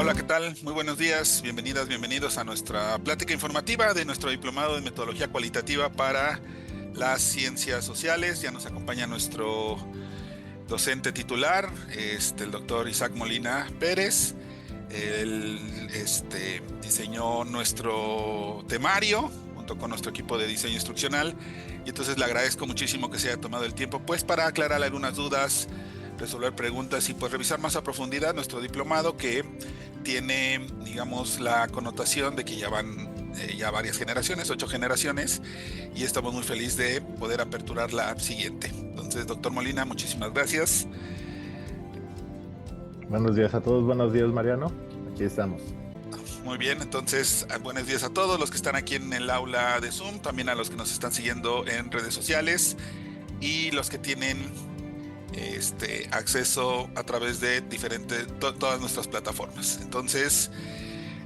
Hola, ¿qué tal? Muy buenos días, bienvenidas, bienvenidos a nuestra plática informativa de nuestro diplomado de metodología cualitativa para las ciencias sociales. Ya nos acompaña nuestro docente titular, el doctor Isaac Molina Pérez. Él diseñó nuestro temario junto con nuestro equipo de diseño instruccional y entonces le agradezco muchísimo que se haya tomado el tiempo pues para aclarar algunas dudas, resolver preguntas y pues revisar más a profundidad nuestro diplomado que tiene, digamos, la connotación de que ya van ya varias generaciones, 8 generaciones, y estamos muy felices de poder aperturar la siguiente. Entonces, doctor Molina, muchísimas gracias. Buenos días a todos, buenos días Mariano, aquí estamos. Muy bien, entonces buenos días a todos los que están aquí en el aula de Zoom, también a los que nos están siguiendo en redes sociales y los que tienen acceso a través de todas nuestras plataformas. Entonces,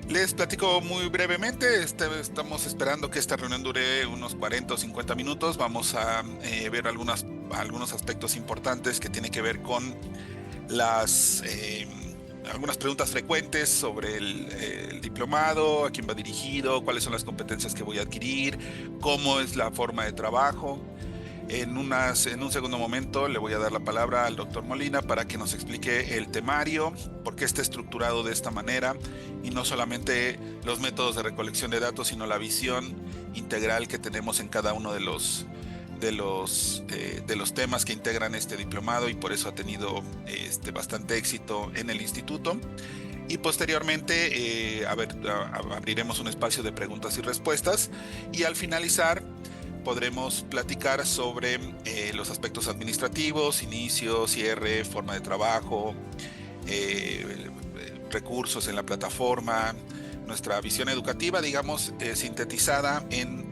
les platico muy brevemente. Estamos esperando que esta reunión dure unos 40 o 50 minutos. Vamos a ver algunos aspectos importantes que tienen que ver con algunas preguntas frecuentes sobre el diplomado, a quién va dirigido, cuáles son las competencias que voy a adquirir, cómo es la forma de trabajo. En un segundo momento le voy a dar la palabra al doctor Molina para que nos explique el temario, por qué está estructurado de esta manera y no solamente los métodos de recolección de datos, sino la visión integral que tenemos en cada uno de los temas que integran este diplomado, y por eso ha tenido bastante éxito en el instituto. Y posteriormente abriremos un espacio de preguntas y respuestas, y al finalizar podremos platicar sobre los aspectos administrativos, inicio, cierre, forma de trabajo, recursos en la plataforma, nuestra visión educativa, digamos, sintetizada en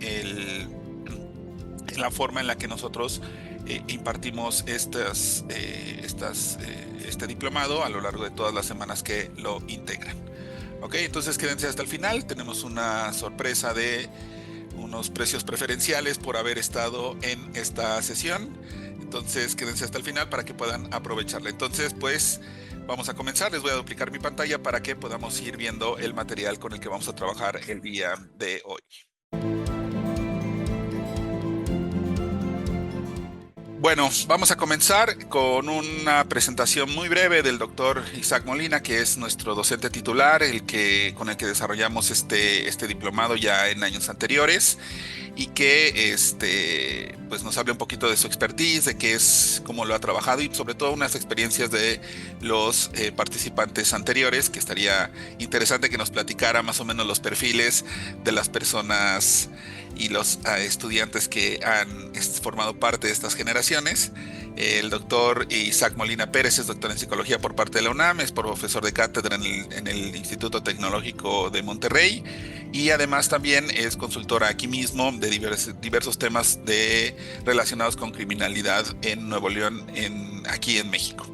la forma en la que nosotros impartimos este diplomado a lo largo de todas las semanas que lo integran. Ok, entonces quédense hasta el final. Tenemos una sorpresa de unos precios preferenciales por haber estado en esta sesión. Entonces quédense hasta el final para que puedan aprovecharla. Entonces, pues vamos a comenzar. Les voy a duplicar mi pantalla para que podamos ir viendo el material con el que vamos a trabajar el día de hoy. Bueno, vamos a comenzar con una presentación muy breve del doctor Isaac Molina, que es nuestro docente titular, con el que desarrollamos este diplomado ya en años anteriores, y que pues nos hable un poquito de su expertise, de cómo lo ha trabajado y sobre todo unas experiencias de los participantes anteriores, que estaría interesante que nos platicara más o menos los perfiles de las personas y los estudiantes que han formado parte de estas generaciones. El doctor Isaac Molina Pérez es doctor en psicología por parte de la UNAM, es profesor de cátedra en el Instituto Tecnológico de Monterrey, y además también es consultora aquí mismo de diversos temas relacionados con criminalidad en Nuevo León, aquí en México.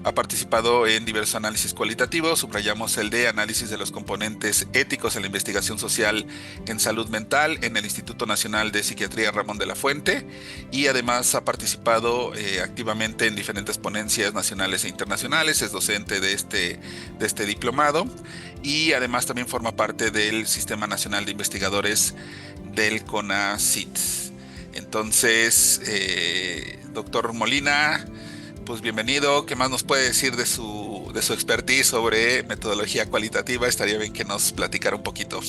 Ha participado en diversos análisis cualitativos, subrayamos el de análisis de los componentes éticos en la investigación social en salud mental en el Instituto Nacional de Psiquiatría Ramón de la Fuente, y además ha participado activamente en diferentes ponencias nacionales e internacionales. Es docente de este diplomado, y además también forma parte del Sistema Nacional de Investigadores del CONACYT. Entonces, doctor Molina, pues bienvenido. ¿Qué más nos puede decir de su expertise sobre metodología cualitativa? Estaría bien que nos platicara un poquito.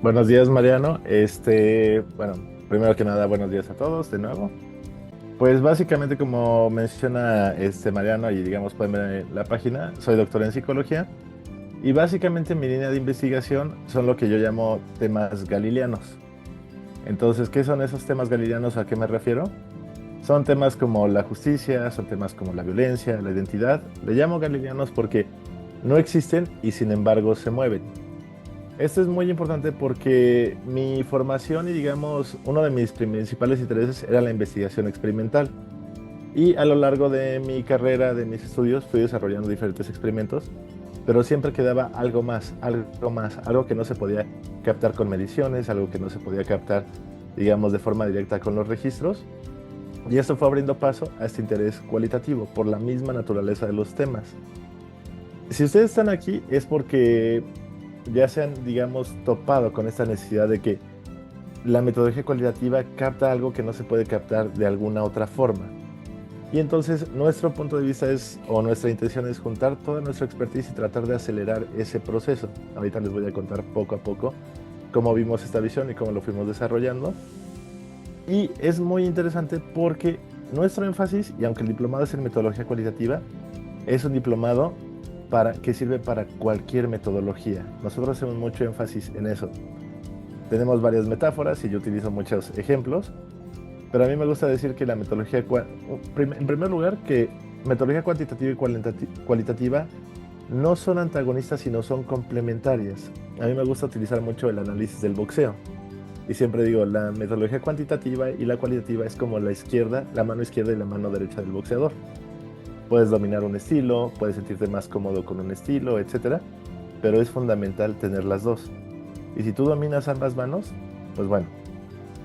Buenos días Mariano, bueno, primero que nada buenos días a todos de nuevo. Pues básicamente como menciona Mariano, y digamos pueden ver en la página, soy doctor en psicología y básicamente mi línea de investigación son lo que yo llamo temas galileanos. Entonces, ¿qué son esos temas galileanos? ¿A qué me refiero? Son temas como la justicia, son temas como la violencia, la identidad. Le llamo galileanos porque no existen y sin embargo se mueven. Esto es muy importante porque mi formación y digamos uno de mis principales intereses era la investigación experimental. Y a lo largo de mi carrera, de mis estudios, fui desarrollando diferentes experimentos, pero siempre quedaba algo más, algo que no se podía captar con mediciones, algo que no se podía captar, digamos, de forma directa con los registros. Y esto fue abriendo paso a este interés cualitativo por la misma naturaleza de los temas. Si ustedes están aquí es porque ya se han, digamos, topado con esta necesidad de que la metodología cualitativa capta algo que no se puede captar de alguna otra forma. Y entonces nuestro punto de vista es, o nuestra intención es juntar toda nuestra expertise y tratar de acelerar ese proceso. Ahorita les voy a contar poco a poco cómo vimos esta visión y cómo lo fuimos desarrollando. Y es muy interesante porque nuestro énfasis, y aunque el diplomado es en metodología cualitativa, es un diplomado que sirve para cualquier metodología. Nosotros hacemos mucho énfasis en eso. Tenemos varias metáforas y yo utilizo muchos ejemplos, pero a mí me gusta decir que la metodología, en primer lugar, que metodología cuantitativa y cualitativa no son antagonistas, sino son complementarias. A mí me gusta utilizar mucho el análisis del boxeo. Y siempre digo, la metodología cuantitativa y la cualitativa es como la izquierda, la mano izquierda y la mano derecha del boxeador. Puedes dominar un estilo, puedes sentirte más cómodo con un estilo, etcétera, pero es fundamental tener las dos. Y si tú dominas ambas manos, pues bueno,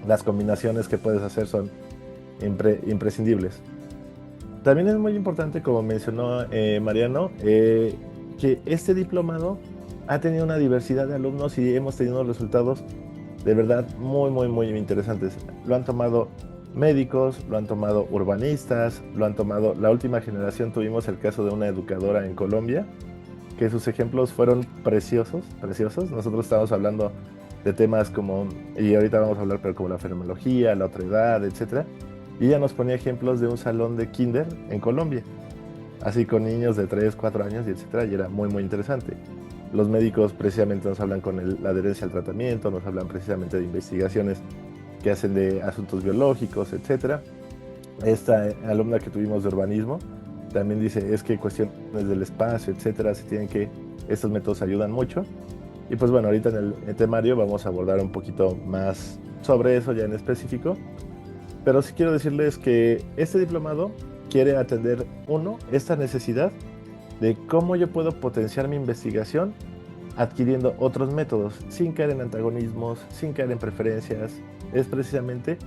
las combinaciones que puedes hacer son imprescindibles. También es muy importante, como mencionó Mariano, que este diplomado ha tenido una diversidad de alumnos y hemos tenido resultados de verdad muy, muy, muy interesantes. Lo han tomado médicos, lo han tomado urbanistas, lo han tomado, la última generación tuvimos el caso de una educadora en Colombia, que sus ejemplos fueron preciosos, preciosos. Nosotros estamos hablando de temas como, y ahorita vamos a hablar, pero como la fenomenología, la otredad, etcétera. Y ella nos ponía ejemplos de un salón de kinder en Colombia, así con niños de 3, 4 años, y etcétera, y era muy, muy interesante. Los médicos precisamente nos hablan con la adherencia al tratamiento, nos hablan precisamente de investigaciones que hacen de asuntos biológicos, etcétera. Esta alumna que tuvimos de urbanismo también dice, es que cuestiones del espacio, etcétera, estos métodos ayudan mucho. Y pues bueno, ahorita en el temario vamos a abordar un poquito más sobre eso ya en específico. Pero sí quiero decirles que este diplomado quiere atender, uno, esta necesidad de cómo yo puedo potenciar mi investigación adquiriendo otros métodos, sin caer en antagonismos, sin caer en preferencias. Es precisamente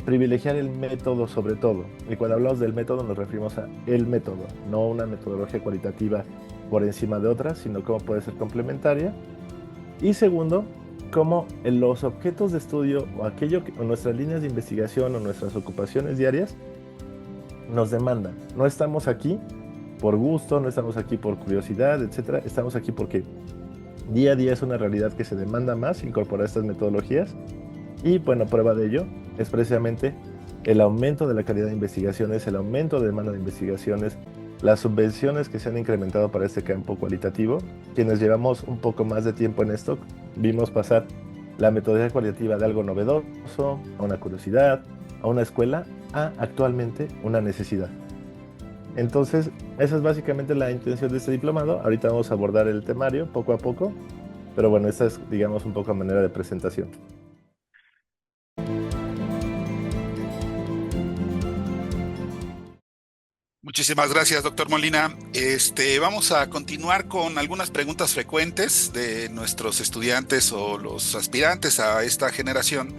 privilegiar el método sobre todo. Y cuando hablamos del método nos referimos a el método, no una metodología cualitativa por encima de otra, sino cómo puede ser complementaria. Y segundo, cómo los objetos de estudio o o nuestras líneas de investigación o nuestras ocupaciones diarias nos demandan. No estamos aquí por gusto, no estamos aquí por curiosidad, etcétera. Estamos aquí porque día a día es una realidad que se demanda más incorporar estas metodologías. Y bueno, prueba de ello es precisamente el aumento de la calidad de investigaciones, el aumento de demanda de investigaciones, las subvenciones que se han incrementado para este campo cualitativo. Quienes llevamos un poco más de tiempo en esto, vimos pasar la metodología cualitativa de algo novedoso, a una curiosidad, a una escuela, a actualmente una necesidad. Entonces, esa es básicamente la intención de este diplomado. Ahorita vamos a abordar el temario poco a poco, pero bueno, esta es, digamos, un poco a manera de presentación. Muchísimas gracias, doctor Molina. Vamos a continuar con algunas preguntas frecuentes de nuestros estudiantes o los aspirantes a esta generación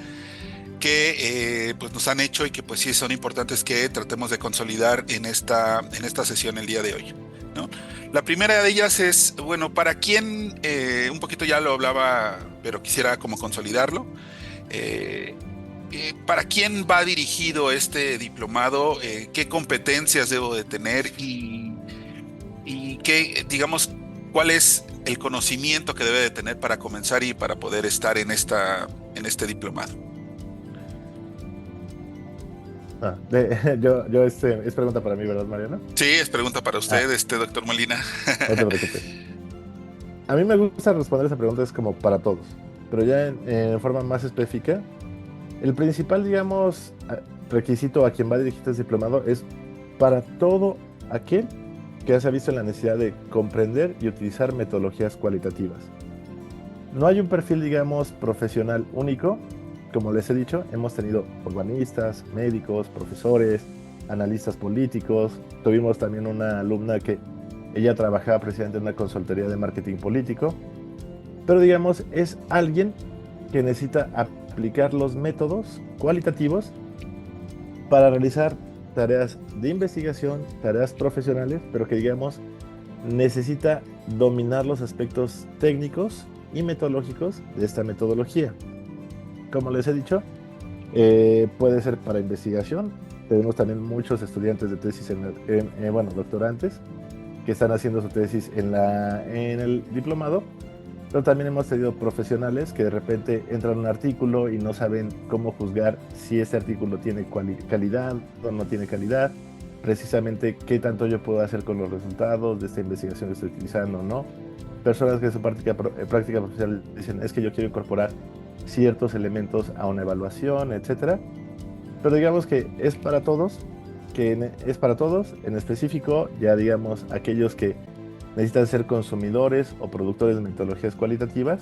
que pues nos han hecho y que pues sí son importantes que tratemos de consolidar en esta sesión el día de hoy, ¿no? La primera de ellas es, bueno, ¿para quién? Un poquito ya lo hablaba, pero quisiera como consolidarlo. Eh, ¿Para quién va dirigido este diplomado? ¿Qué competencias debo de tener? Y qué, digamos, cuál es el conocimiento que debe de tener para comenzar y para poder estar en este diplomado. Es pregunta para mí, ¿verdad, Mariano? Sí, es pregunta para usted, doctor Molina. No te preocupes. A mí me gusta responder esa pregunta, es como para todos, pero ya en forma más específica. El principal, digamos, requisito a quien va dirigido este diplomado es para todo aquel que se ha visto en la necesidad de comprender y utilizar metodologías cualitativas. No hay un perfil, digamos, profesional único. Como les he dicho, hemos tenido urbanistas, médicos, profesores, analistas políticos. Tuvimos también una alumna que ella trabajaba precisamente en una consultoría de marketing político. Pero digamos, es alguien que necesita aplicar los métodos cualitativos para realizar tareas de investigación, tareas profesionales, pero que digamos necesita dominar los aspectos técnicos y metodológicos de esta metodología. Como les he dicho, puede ser para investigación. Tenemos también muchos estudiantes de tesis, bueno, doctorantes, que están haciendo su tesis en el diplomado, pero también hemos tenido profesionales que de repente entran a un artículo y no saben cómo juzgar si este artículo tiene calidad o no tiene calidad, precisamente qué tanto yo puedo hacer con los resultados de esta investigación que estoy utilizando o no. Personas que en su práctica profesional dicen, es que yo quiero incorporar ciertos elementos a una evaluación, etcétera. Pero digamos que es para todos, en específico, ya digamos, aquellos que necesitan ser consumidores o productores de metodologías cualitativas.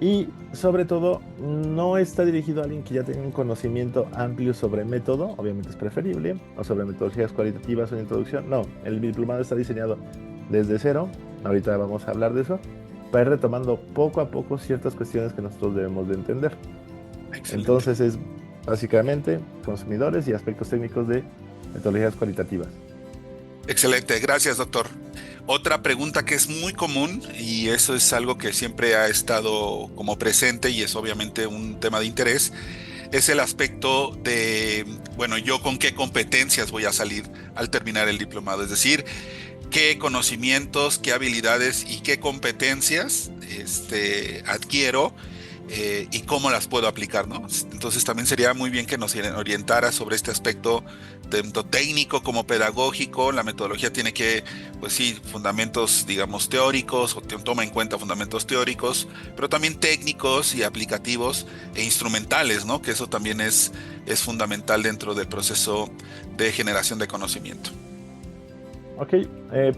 Y sobre todo, no está dirigido a alguien que ya tenga un conocimiento amplio sobre método, obviamente es preferible, o sobre metodologías cualitativas o introducción. No, el diplomado está diseñado desde cero, ahorita vamos a hablar de eso, para ir retomando poco a poco ciertas cuestiones que nosotros debemos de entender. Excelente. Entonces es básicamente consumidores y aspectos técnicos de metodologías cualitativas. Excelente, gracias, doctor. Otra pregunta que es muy común, y eso es algo que siempre ha estado como presente y es obviamente un tema de interés, es el aspecto de, bueno, yo con qué competencias voy a salir al terminar el diplomado, es decir, qué conocimientos, qué habilidades y qué competencias adquiero, y cómo las puedo aplicar, ¿no? Entonces también sería muy bien que nos orientara sobre este aspecto tanto técnico como pedagógico. La metodología tiene que, pues sí, fundamentos, digamos, teóricos, o toma en cuenta fundamentos teóricos, pero también técnicos y aplicativos e instrumentales, ¿no? Que eso también es fundamental dentro del proceso de generación de conocimiento. Ok,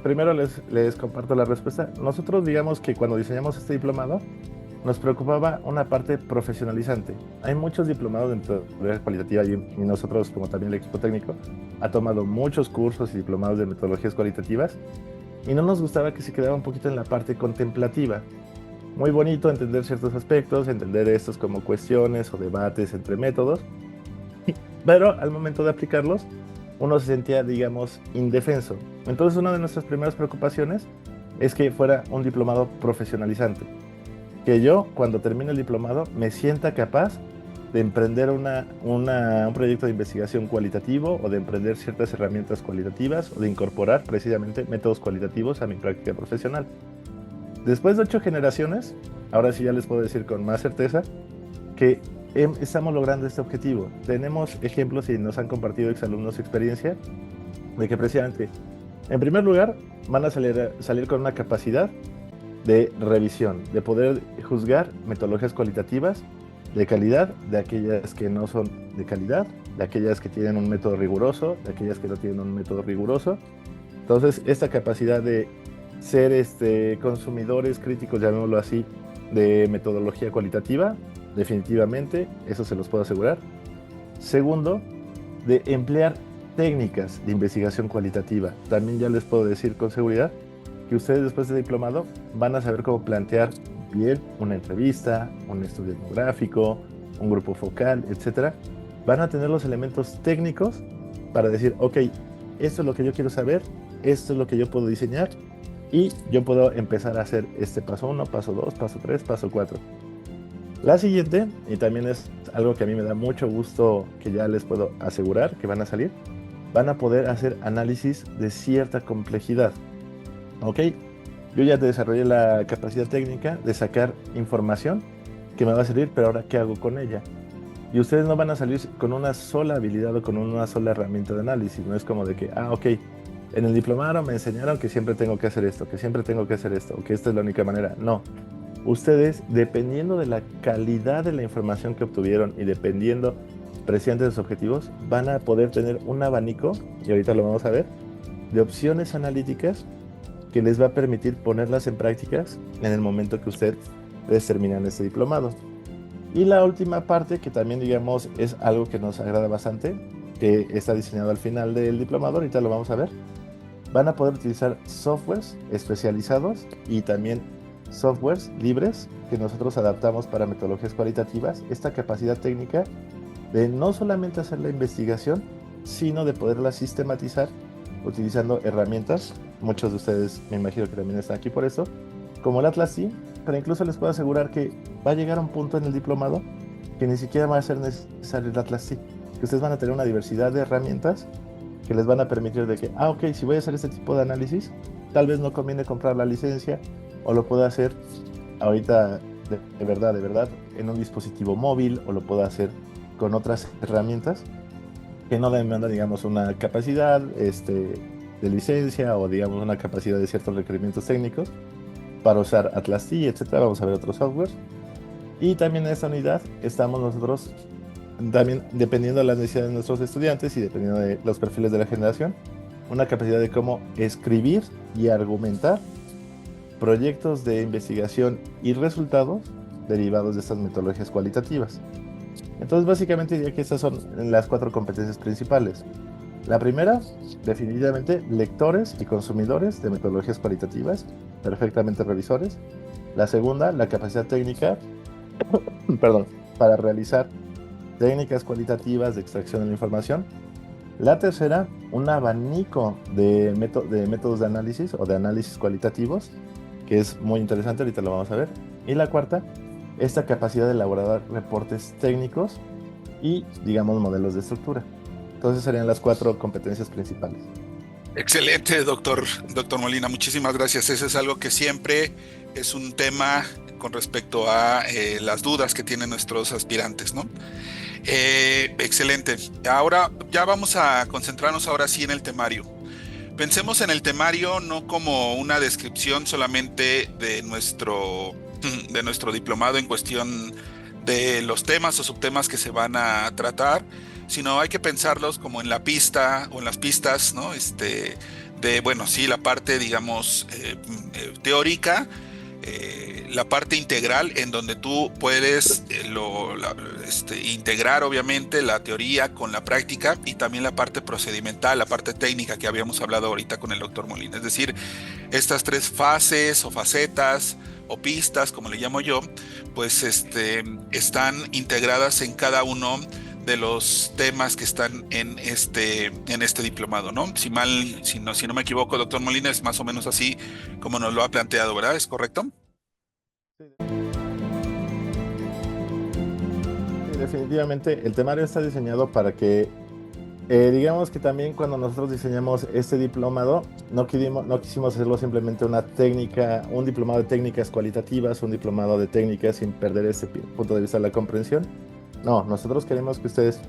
primero les comparto la respuesta. Nosotros digamos que cuando diseñamos este diplomado, nos preocupaba una parte profesionalizante. Hay muchos diplomados dentro de la cualitativa y nosotros, como también el equipo técnico, ha tomado muchos cursos y diplomados de metodologías cualitativas y no nos gustaba que se quedara un poquito en la parte contemplativa. Muy bonito entender ciertos aspectos, entender estos como cuestiones o debates entre métodos, pero al momento de aplicarlos, uno se sentía, digamos, indefenso. Entonces, una de nuestras primeras preocupaciones es que fuera un diplomado profesionalizante. Que yo, cuando termine el diplomado, me sienta capaz de emprender un proyecto de investigación cualitativo o de emprender ciertas herramientas cualitativas o de incorporar precisamente métodos cualitativos a mi práctica profesional. Después de 8 generaciones, ahora sí ya les puedo decir con más certeza que estamos logrando este objetivo. Tenemos ejemplos y nos han compartido exalumnos experiencia de que precisamente, en primer lugar, van a salir con una capacidad de revisión, de poder juzgar metodologías cualitativas de calidad, de aquellas que no son de calidad, de aquellas que tienen un método riguroso, de aquellas que no tienen un método riguroso. Entonces, esta capacidad de ser consumidores críticos, llamémoslo así, de metodología cualitativa, definitivamente, eso se los puedo asegurar. Segundo, de emplear técnicas de investigación cualitativa. También ya les puedo decir con seguridad que ustedes después de diplomado van a saber cómo plantear bien una entrevista, un estudio etnográfico, un grupo focal, etcétera. Van a tener los elementos técnicos para decir, ok, esto es lo que yo quiero saber, esto es lo que yo puedo diseñar y yo puedo empezar a hacer este paso 1, paso 2, paso 3, paso 4. La siguiente, y también es algo que a mí me da mucho gusto que ya les puedo asegurar que van a salir, van a poder hacer análisis de cierta complejidad. Ok, yo ya desarrollé la capacidad técnica de sacar información que me va a servir, pero ahora ¿qué hago con ella? Y ustedes no van a salir con una sola habilidad o con una sola herramienta de análisis, no es como de que, ok, en el diplomado me enseñaron que siempre tengo que hacer esto, que siempre tengo que hacer esto, o que esta es la única manera. No, ustedes, dependiendo de la calidad de la información que obtuvieron y dependiendo precisamente de sus objetivos, van a poder tener un abanico, y ahorita lo vamos a ver, de opciones analíticas que les va a permitir ponerlas en prácticas en el momento que ustedes terminan este diplomado. Y la última parte, que también digamos es algo que nos agrada bastante, que está diseñado al final del diplomado, ahorita lo vamos a ver, van a poder utilizar softwares especializados y también softwares libres que nosotros adaptamos para metodologías cualitativas, esta capacidad técnica de no solamente hacer la investigación, sino de poderla sistematizar utilizando herramientas. Muchos de ustedes me imagino que también están aquí por eso, como el Atlas sí, pero incluso les puedo asegurar que va a llegar a un punto en el diplomado que ni siquiera va a ser necesario el Atlas sí, que ustedes van a tener una diversidad de herramientas que les van a permitir de que, ok, si voy a hacer este tipo de análisis, tal vez no conviene comprar la licencia o lo puedo hacer ahorita de verdad, en un dispositivo móvil o lo puedo hacer con otras herramientas que no demandan, digamos, una capacidad de licencia o, digamos, una capacidad de ciertos requerimientos técnicos para usar Atlas T, etcétera. Vamos a ver otros softwares. Y también en esta unidad estamos nosotros, también dependiendo de las necesidades de nuestros estudiantes y dependiendo de los perfiles de la generación, una capacidad de cómo escribir y argumentar proyectos de investigación y resultados derivados de estas metodologías cualitativas. Entonces, básicamente diría que estas son las 4 competencias principales. La primera, definitivamente, lectores y consumidores de metodologías cualitativas, perfectamente revisores. La segunda, la capacidad técnica, perdón, para realizar técnicas cualitativas de extracción de la información. La tercera, un abanico de métodos de análisis o de análisis cualitativos, que es muy interesante, ahorita lo vamos a ver. Y la cuarta, esta capacidad de elaborar reportes técnicos y, digamos, modelos de estructura. Entonces serían las 4 competencias principales. Excelente, doctor Molina, muchísimas gracias. Ese es algo que siempre es un tema con respecto a las dudas que tienen nuestros aspirantes, ¿no? Excelente. Ahora ya vamos a concentrarnos ahora sí en el temario. Pensemos en el temario no como una descripción solamente de nuestro diplomado en cuestión de los temas o subtemas que se van a tratar, sino hay que pensarlos como en la pista o en las pistas, ¿no? Bueno, sí, la parte, digamos, teórica, la parte integral en donde tú puedes integrar obviamente la teoría con la práctica y también la parte procedimental, la parte técnica que habíamos hablado ahorita con el doctor Molina. Es decir, estas 3 fases o facetas o pistas, como le llamo yo, pues están integradas en cada uno de los temas que están en este diplomado, ¿no? Si no me equivoco, doctor Molina, es más o menos así como nos lo ha planteado, ¿verdad? ¿Es correcto? Sí, definitivamente el temario está diseñado para que, digamos que también cuando nosotros diseñamos este diplomado, no quisimos hacerlo simplemente una técnica, un diplomado de técnicas cualitativas, un diplomado de técnicas sin perder ese punto de vista de la comprensión. No, nosotros queremos que ustedes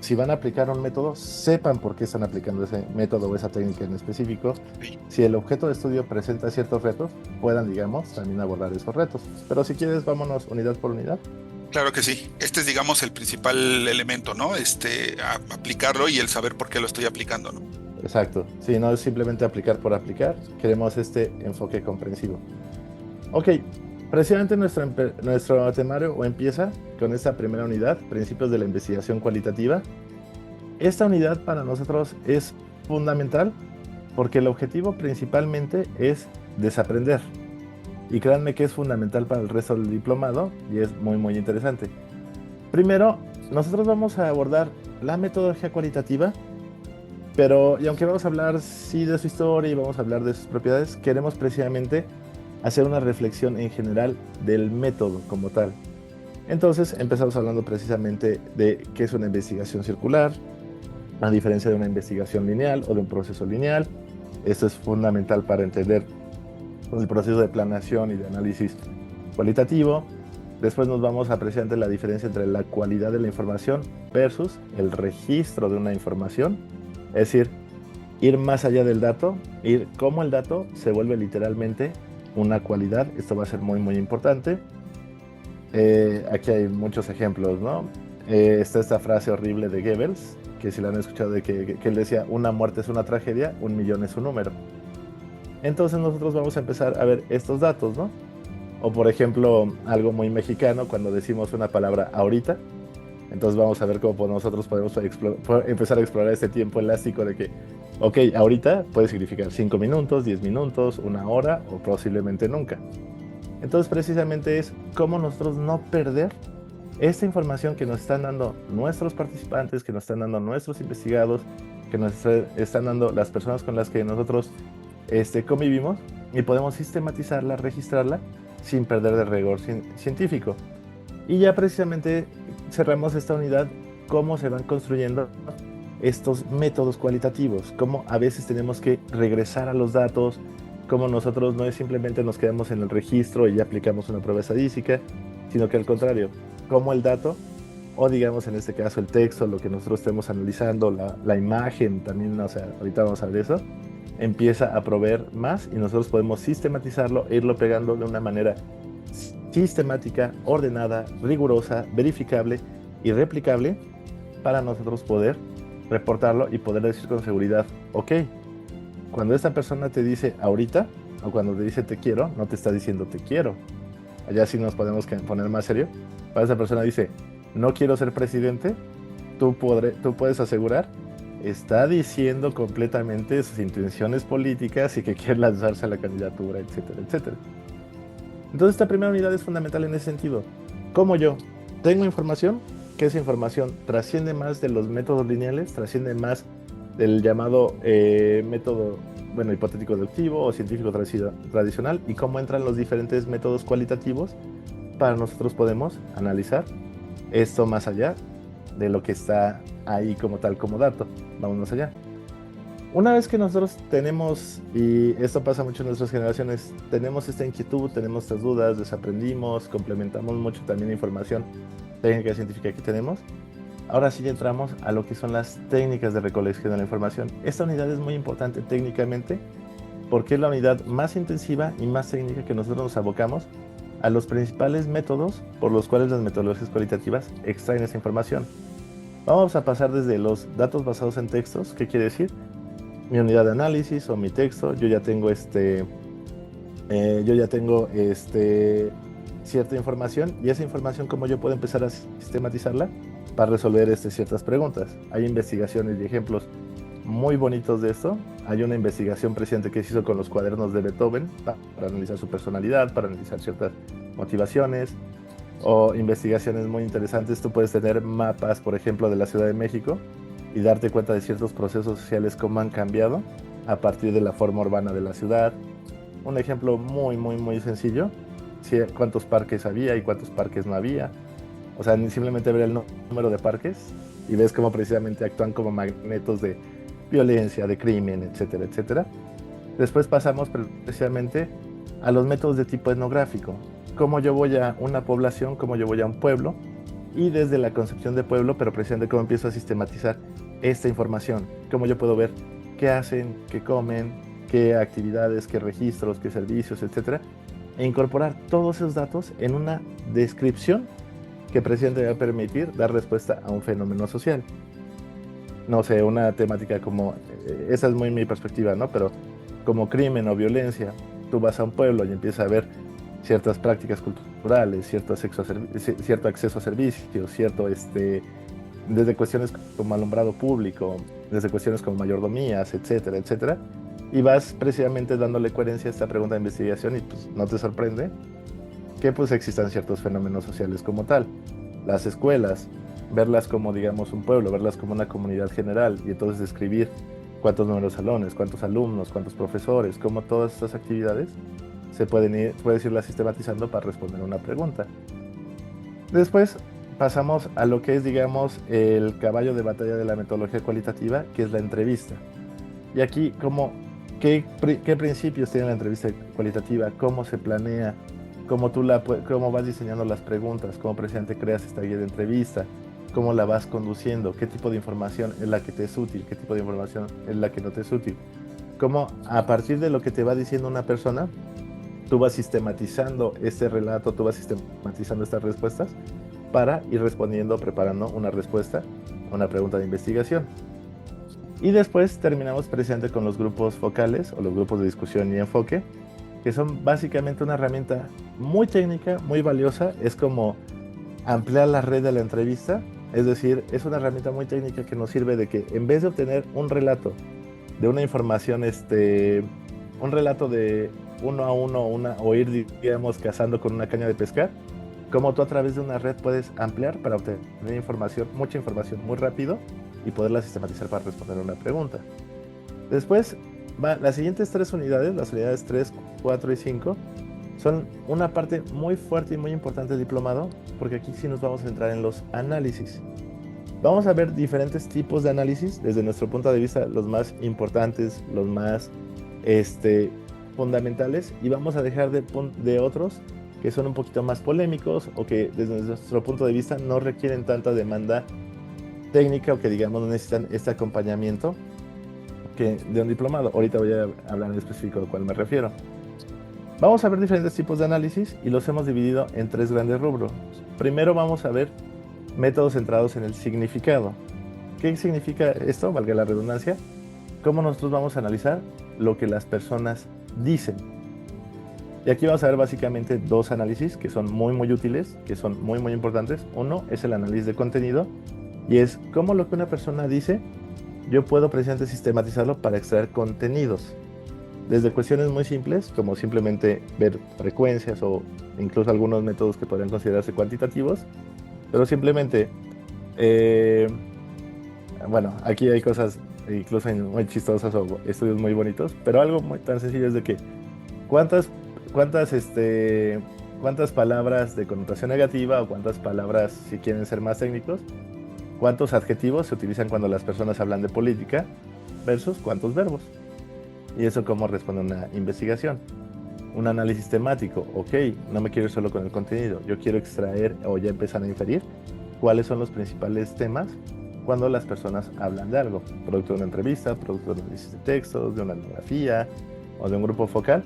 si van a aplicar un método, sepan por qué están aplicando ese método o esa técnica en específico. Sí. Si el objeto de estudio presenta ciertos retos, puedan, digamos, también abordar esos retos. Pero si quieres, vámonos unidad por unidad. Claro que sí. Este es, digamos, el principal elemento, ¿no? Aplicarlo y el saber por qué lo estoy aplicando, ¿no? Exacto. Sí, no es simplemente aplicar por aplicar. Queremos este enfoque comprensivo. Ok, precisamente nuestro temario empieza con esta primera unidad, principios de la investigación cualitativa. Esta unidad para nosotros es fundamental porque el objetivo principalmente es desaprender. Y créanme que es fundamental para el resto del diplomado y es muy, muy interesante. Primero, nosotros vamos a abordar la metodología cualitativa, y aunque vamos a hablar sí de su historia y vamos a hablar de sus propiedades, queremos precisamente hacer una reflexión en general del método como tal. Entonces empezamos hablando precisamente de qué es una investigación circular, a diferencia de una investigación lineal o de un proceso lineal. Esto es fundamental para entender el proceso de planeación y de análisis cualitativo. Después nos vamos a precisamente la diferencia entre la cualidad de la información versus el registro de una información. Es decir, ir más allá del dato, ir cómo el dato se vuelve literalmente una cualidad. Esto va a ser muy, muy importante. Aquí hay muchos ejemplos, ¿no? Está esta frase horrible de Goebbels, que si la han escuchado, de que él decía, una muerte es una tragedia, 1.000.000 es un número. Entonces nosotros vamos a empezar a ver estos datos, ¿no? O por ejemplo, algo muy mexicano, cuando decimos una palabra ahorita, entonces vamos a ver cómo nosotros podemos empezar a explorar este tiempo elástico de que, ok, ahorita puede significar 5 minutos, 10 minutos, 1 hora o posiblemente nunca. Entonces precisamente es cómo nosotros no perder esta información que nos están dando nuestros participantes, que nos están dando nuestros investigados, que nos están dando las personas con las que nosotros convivimos y podemos sistematizarla, registrarla sin perder de rigor científico. Y ya precisamente cerramos esta unidad, cómo se van construyendo estos métodos cualitativos, cómo a veces tenemos que regresar a los datos, cómo nosotros no es simplemente nos quedamos en el registro y ya aplicamos una prueba estadística, sino que al contrario, cómo el dato, o digamos en este caso el texto, lo que nosotros estemos analizando, la imagen también, o sea, ahorita vamos a ver eso, empieza a proveer más y nosotros podemos sistematizarlo e irlo pegando de una manera sistemática, ordenada, rigurosa, verificable y replicable para nosotros poder reportarlo y poder decir con seguridad, ok, cuando esta persona te dice ahorita o cuando te dice te quiero, no te está diciendo te quiero. Allá sí nos podemos poner más serio. Cuando esa persona dice no quiero ser presidente, tú puedes asegurar, está diciendo completamente sus intenciones políticas y que quiere lanzarse a la candidatura, etcétera, etcétera. Entonces esta primera unidad es fundamental en ese sentido. Como yo tengo información, que esa información trasciende más de los métodos lineales, trasciende más del llamado método, bueno, hipotético deductivo o científico tradicional, y cómo entran los diferentes métodos cualitativos para nosotros podemos analizar esto más allá de lo que está ahí como tal, como dato. Vámonos allá. Una vez que nosotros tenemos, y esto pasa mucho en nuestras generaciones, tenemos esta inquietud, tenemos estas dudas, desaprendimos, complementamos mucho también la información técnica y científica que tenemos, ahora sí entramos a lo que son las técnicas de recolección de la información. Esta unidad es muy importante técnicamente porque es la unidad más intensiva y más técnica que nosotros nos abocamos a los principales métodos por los cuales las metodologías cualitativas extraen esa información. Vamos a pasar desde los datos basados en textos, ¿qué quiere decir? Mi unidad de análisis o mi texto, yo ya tengo cierta información, y esa información cómo yo puedo empezar a sistematizarla para resolver ciertas preguntas. Hay investigaciones y ejemplos muy bonitos de esto. Hay una investigación reciente que se hizo con los cuadernos de Beethoven para analizar su personalidad, para analizar ciertas motivaciones, o investigaciones muy interesantes. Tú puedes tener mapas, por ejemplo, de la Ciudad de México y darte cuenta de ciertos procesos sociales, cómo han cambiado a partir de la forma urbana de la ciudad. Un ejemplo muy, muy, muy sencillo: cuántos parques había y cuántos parques no había. O sea, simplemente ver el número de parques y ves cómo precisamente actúan como magnetos de violencia, de crimen, etcétera, etcétera. Después pasamos precisamente a los métodos de tipo etnográfico. Cómo yo voy a una población, cómo yo voy a un pueblo, y desde la concepción de pueblo, pero precisamente cómo empiezo a sistematizar esta información. Cómo yo puedo ver qué hacen, qué comen, qué actividades, qué registros, qué servicios, etcétera, e incorporar todos esos datos en una descripción que precisamente va a permitir dar respuesta a un fenómeno social. No sé, una temática como, esa es muy mi perspectiva, ¿no? Pero como crimen o violencia, tú vas a un pueblo y empiezas a ver ciertas prácticas culturales, cierto acceso a servicios, desde cuestiones como alumbrado público, desde cuestiones como mayordomías, etcétera, etcétera, y vas precisamente dándole coherencia a esta pregunta de investigación, y pues no te sorprende que pues existan ciertos fenómenos sociales como tal. Las escuelas, verlas como, digamos, un pueblo, verlas como una comunidad general, y entonces describir cuántos números de salones, cuántos alumnos, cuántos profesores, cómo todas estas actividades puedes irlas sistematizando para responder una pregunta. Después pasamos a lo que es, digamos, el caballo de batalla de la metodología cualitativa, que es la entrevista. Y aquí, ¿qué principios tiene la entrevista cualitativa? ¿Cómo se planea? ¿Cómo vas diseñando las preguntas? ¿Cómo precisamente creas esta guía de entrevista? ¿Cómo la vas conduciendo? ¿Qué tipo de información es la que te es útil? ¿Qué tipo de información es la que no te es útil? ¿Cómo a partir de lo que te va diciendo una persona, tú vas sistematizando este relato, tú vas sistematizando estas respuestas para ir respondiendo, preparando una respuesta a una pregunta de investigación? Y después terminamos precisamente con los grupos focales o los grupos de discusión y enfoque, que son básicamente una herramienta muy técnica, muy valiosa. Es como ampliar la red de la entrevista, es decir, es una herramienta muy técnica que nos sirve de que en vez de obtener un relato de una información, un relato de uno a uno, o ir, digamos, cazando con una caña de pescar, como tú a través de una red puedes ampliar para obtener mucha información muy rápido y poderla sistematizar para responder una pregunta. Después, las siguientes 3 unidades, las unidades 3, 4 y 5, son una parte muy fuerte y muy importante del diplomado, porque aquí sí nos vamos a centrar en los análisis. Vamos a ver diferentes tipos de análisis, desde nuestro punto de vista, los más importantes, los más fundamentales, y vamos a dejar de otros que son un poquito más polémicos o que desde nuestro punto de vista no requieren tanta demanda técnica o que digamos no necesitan este acompañamiento de un diplomado. Ahorita voy a hablar en específico de cuál me refiero. Vamos a ver diferentes tipos de análisis y los hemos dividido en 3 grandes rubros. Primero vamos a ver métodos centrados en el significado. ¿Qué significa esto? Valga la redundancia. ¿Cómo nosotros vamos a analizar lo que las personas dicen? Y aquí vamos a ver básicamente 2 análisis que son muy útiles, que son muy importantes. Uno es el análisis de contenido y es cómo lo que una persona dice yo puedo precisamente sistematizarlo para extraer contenidos. Desde cuestiones muy simples, como simplemente ver frecuencias o incluso algunos métodos que podrían considerarse cuantitativos, pero simplemente, bueno, aquí hay cosas incluso muy chistosas o estudios muy bonitos, pero algo muy tan sencillo es de que cuántas palabras de connotación negativa o cuántas palabras, si quieren ser más técnicos, cuántos adjetivos se utilizan cuando las personas hablan de política versus cuántos verbos. Y eso cómo responde una investigación. Un análisis temático, ok, no me quiero ir solo con el contenido, yo quiero extraer o ya empezar a inferir cuáles son los principales temas cuando las personas hablan de algo, producto de una entrevista, producto de un análisis de textos, de una etnografía o de un grupo focal.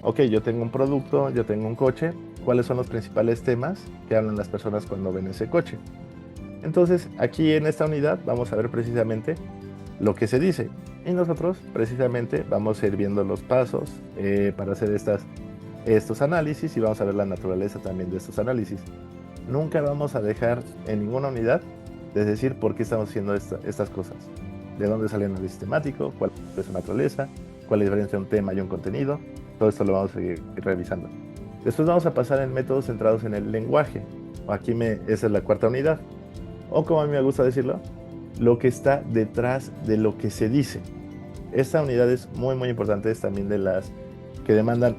Ok, yo tengo un producto, yo tengo un coche, ¿cuáles son los principales temas que hablan las personas cuando ven ese coche? Entonces, aquí en esta unidad vamos a ver precisamente lo que se dice. Y nosotros precisamente vamos a ir viendo los pasos para hacer estos análisis y vamos a ver la naturaleza también de estos análisis. Nunca vamos a dejar en ninguna unidad de decir por qué estamos haciendo estas cosas. De dónde sale el análisis temático, cuál es su naturaleza, cuál es la diferencia entre un tema y un contenido. Todo esto lo vamos a seguir revisando. Después vamos a pasar en métodos centrados en el lenguaje. Esa es la 4ª unidad. O como a mí me gusta decirlo, lo que está detrás de lo que se dice. Esta unidad es muy importante, es también de las que demandan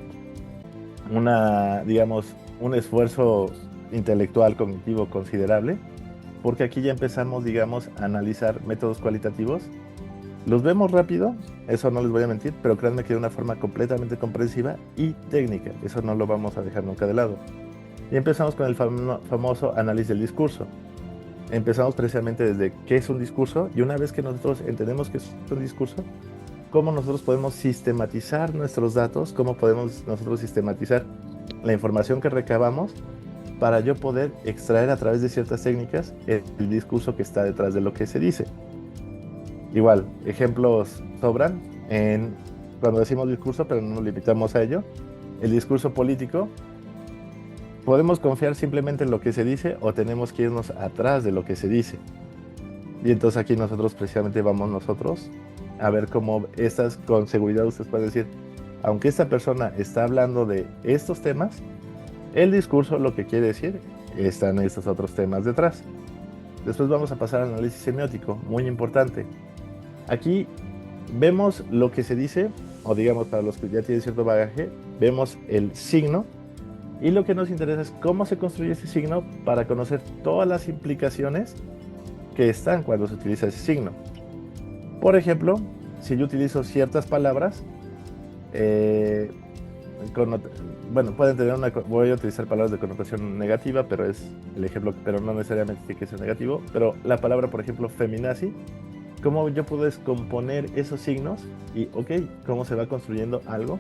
un esfuerzo intelectual, cognitivo considerable, porque aquí ya empezamos, a analizar métodos cualitativos. Los vemos rápido, eso no les voy a mentir, pero créanme que de una forma completamente comprensiva y técnica, eso no lo vamos a dejar nunca de lado. Y empezamos con el famoso análisis del discurso. Empezamos precisamente desde qué es un discurso y una vez que nosotros entendemos qué es un discurso, cómo nosotros podemos sistematizar nuestros datos, cómo podemos nosotros sistematizar la información que recabamos para yo poder extraer a través de ciertas técnicas el discurso que está detrás de lo que se dice. Igual, ejemplos sobran cuando decimos discurso, pero no nos limitamos a ello. El discurso político, ¿podemos confiar simplemente en lo que se dice o tenemos que irnos atrás de lo que se dice? Y entonces aquí nosotros precisamente vamos nosotros a ver cómo con seguridad ustedes pueden decir, aunque esta persona está hablando de estos temas, el discurso lo que quiere decir están estos otros temas detrás. Después vamos a pasar al análisis semiótico, muy importante. Aquí vemos lo que se dice, o digamos para los que ya tienen cierto bagaje, vemos el signo. Y lo que nos interesa es cómo se construye ese signo para conocer todas las implicaciones que están cuando se utiliza ese signo. Por ejemplo, si yo utilizo ciertas palabras, pueden tener voy a utilizar palabras de connotación negativa, pero es el ejemplo, pero no necesariamente tiene que ser negativo. Pero la palabra, por ejemplo, feminazi, ¿cómo yo puedo descomponer esos signos? Y, ¿cómo se va construyendo algo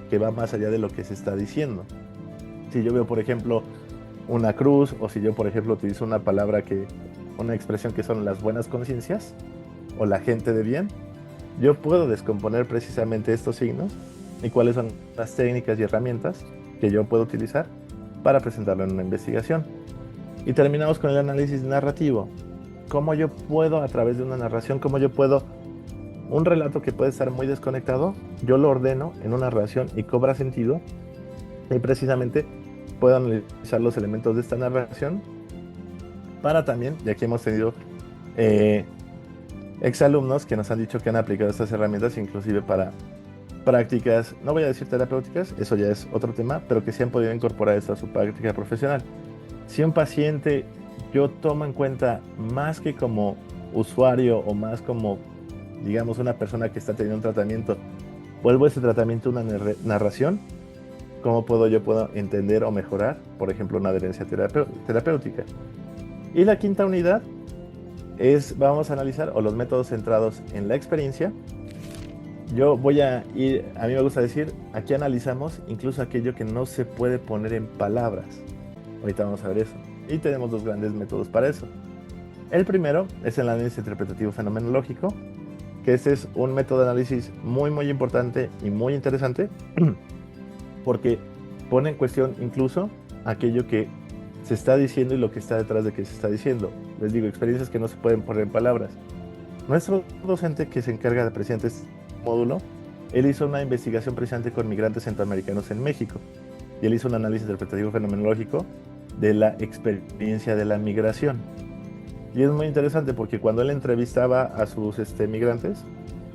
que va más allá de lo que se está diciendo? Si yo veo, por ejemplo, una cruz, o si yo, por ejemplo, utilizo una expresión que son las buenas conciencias, o la gente de bien, yo puedo descomponer precisamente estos signos y cuáles son las técnicas y herramientas que yo puedo utilizar para presentarlo en una investigación. Y terminamos con el análisis narrativo. Cómo yo puedo, a través de una narración, un relato que puede estar muy desconectado, yo lo ordeno en una narración y cobra sentido, y precisamente puedo analizar los elementos de esta narración para también, y aquí hemos tenido exalumnos que nos han dicho que han aplicado estas herramientas inclusive para prácticas, no voy a decir terapéuticas, eso ya es otro tema, pero que sí han podido incorporar esto a su práctica profesional. Si un paciente yo tomo en cuenta más que como usuario o más como, digamos, una persona que está teniendo un tratamiento, vuelvo ese tratamiento una narración, ¿cómo puedo entender o mejorar, por ejemplo, una adherencia terapéutica? Y la quinta unidad vamos a analizar, o los métodos centrados en la experiencia. Yo voy a ir, a mí me gusta decir, aquí analizamos incluso aquello que no se puede poner en palabras. Ahorita vamos a ver eso. Y tenemos dos grandes métodos para eso. El primero es el análisis interpretativo fenomenológico, que este es un método de análisis muy, muy importante y muy interesante, porque pone en cuestión incluso aquello que se está diciendo y lo que está detrás de que se está diciendo. Les digo, experiencias que no se pueden poner en palabras. Nuestro docente que se encarga de precisamente este módulo, él hizo una investigación precisamente con migrantes centroamericanos en México, y él hizo un análisis interpretativo fenomenológico de la experiencia de la migración. Y es muy interesante porque cuando él entrevistaba a sus migrantes,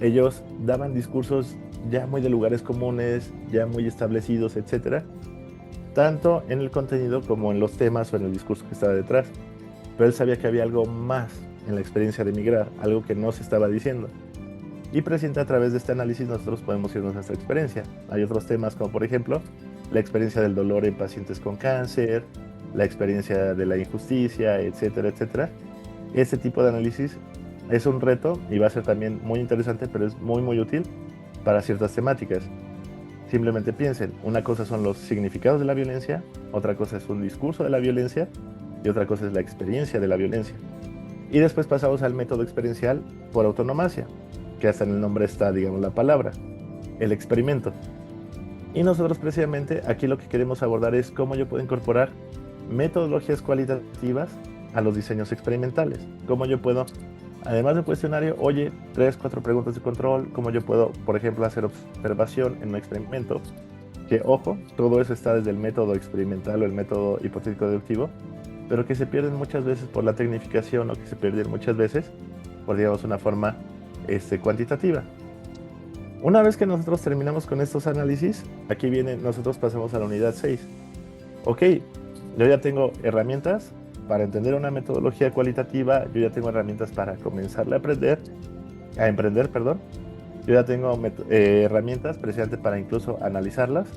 ellos daban discursos ya muy de lugares comunes, ya muy establecidos, etcétera, tanto en el contenido como en los temas o en el discurso que estaba detrás. Pero él sabía que había algo más en la experiencia de migrar, algo que no se estaba diciendo. Y presente a través de este análisis nosotros podemos irnos a nuestra experiencia. Hay otros temas como por ejemplo la experiencia del dolor en pacientes con cáncer, la experiencia de la injusticia, etcétera, etcétera. Este tipo de análisis es un reto y va a ser también muy interesante, pero es muy, muy útil para ciertas temáticas. Simplemente piensen, una cosa son los significados de la violencia, otra cosa es un discurso de la violencia y otra cosa es la experiencia de la violencia. Y después pasamos al método experiencial por autonomacia, que hasta en el nombre está, digamos, la palabra, el experimento. Y nosotros precisamente aquí lo que queremos abordar es cómo yo puedo incorporar metodologías cualitativas a los diseños experimentales. Cómo yo puedo, además del cuestionario, 3, 4 preguntas de control, cómo yo puedo, por ejemplo, hacer observación en un experimento. Que, ojo, todo eso está desde el método experimental o el método hipotético deductivo, pero que se pierden muchas veces por la tecnificación o que se pierden muchas veces por, digamos, una forma cuantitativa. Una vez que nosotros terminamos con estos análisis, aquí viene, nosotros pasamos a la unidad 6. Ok, yo ya tengo herramientas para entender una metodología cualitativa, yo ya tengo herramientas para comenzarle a emprender, perdón. Yo ya tengo herramientas precisamente para incluso analizarlas.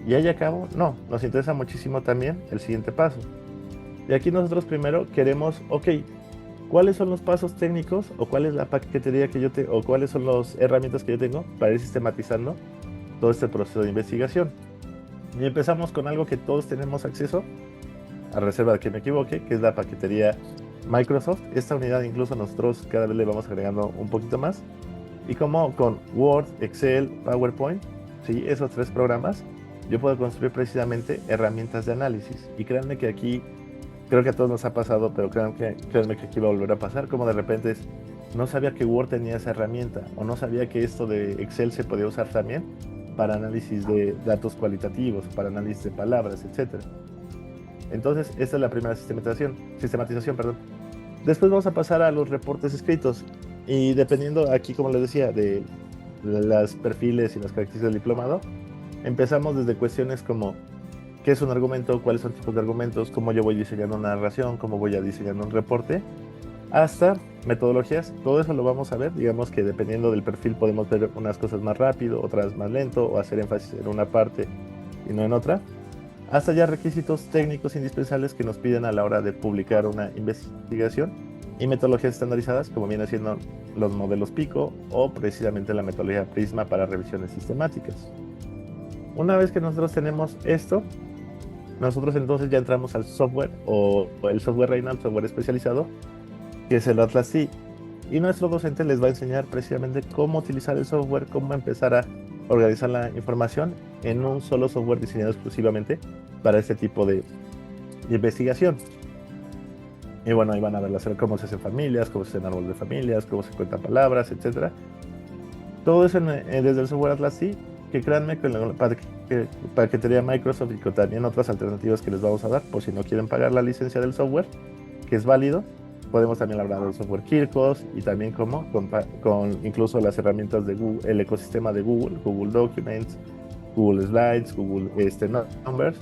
Y ahí acabo, no, nos interesa muchísimo también el siguiente paso. Y aquí nosotros primero queremos, ok, ¿cuáles son los pasos técnicos o cuál es la paquetería que yo tengo o cuáles son las herramientas que yo tengo para ir sistematizando todo este proceso de investigación? Y empezamos con algo que todos tenemos acceso, a reserva de que me equivoque, que es la paquetería Microsoft. Esta unidad incluso nosotros cada vez le vamos agregando un poquito más. Y como con Word, Excel, PowerPoint, ¿sí? Esos 3 programas, yo puedo construir precisamente herramientas de análisis. Y créanme que aquí, creo que a todos nos ha pasado, pero créanme que aquí va a volver a pasar, como de repente no sabía que Word tenía esa herramienta, o no sabía que esto de Excel se podía usar también para análisis de datos cualitativos, para análisis de palabras, etc. Entonces, esta es la primera sistematización, perdón. Después vamos a pasar a los reportes escritos. Y dependiendo aquí, como les decía, de los perfiles y las características del diplomado, empezamos desde cuestiones como qué es un argumento, cuáles son tipos de argumentos, cómo yo voy diseñando una narración, cómo voy a diseñando un reporte, hasta metodologías. Todo eso lo vamos a ver. Digamos que dependiendo del perfil podemos ver unas cosas más rápido, otras más lento, o hacer énfasis en una parte y no en otra. Hasta ya requisitos técnicos indispensables que nos piden a la hora de publicar una investigación y metodologías estandarizadas como viene siendo los modelos PICO o precisamente la metodología Prisma para revisiones sistemáticas. Una vez que nosotros tenemos esto, nosotros entonces ya entramos al software o el software Reina, el software especializado, que es el Atlas C. Y nuestro docente les va a enseñar precisamente cómo utilizar el software, cómo empezar a organizar la información en un solo software diseñado exclusivamente para este tipo de investigación. Y bueno, ahí van a ver cómo se hacen familias, cómo se hacen árboles de familias, cómo se cuentan palabras, etc. Todo eso desde el software Atlas C, que créanme que la paquetería Microsoft y con también otras alternativas que les vamos a dar por si no quieren pagar la licencia del software, que es válido, podemos también hablar del software Kirkos y también como con incluso las herramientas de Google, el ecosistema de Google, Google Documents, Google Slides, Google Numbers